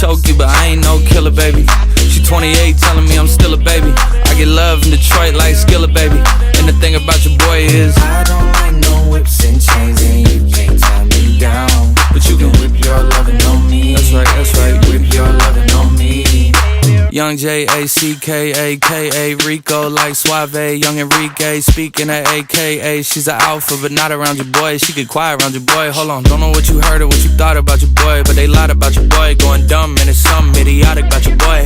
choke you, but I ain't no killer, baby. She 28, telling me I'm still a baby. I get love in Detroit like Skilla, baby. And the thing about your boy is I don't like no whips and chains, and you can't tie me down. but you can Whip your lovin' on me. That's right, that's right. Whip your lovin' on me. Young J-A-C-K-A-K-A Rico like Suave, young Enrique speaking at AKA. She's an alpha but not around your boy. She get quiet around your boy. Hold on, don't know what you heard or what you thought about your boy, but they lied about your boy. Going dumb and it's something idiotic about your boy.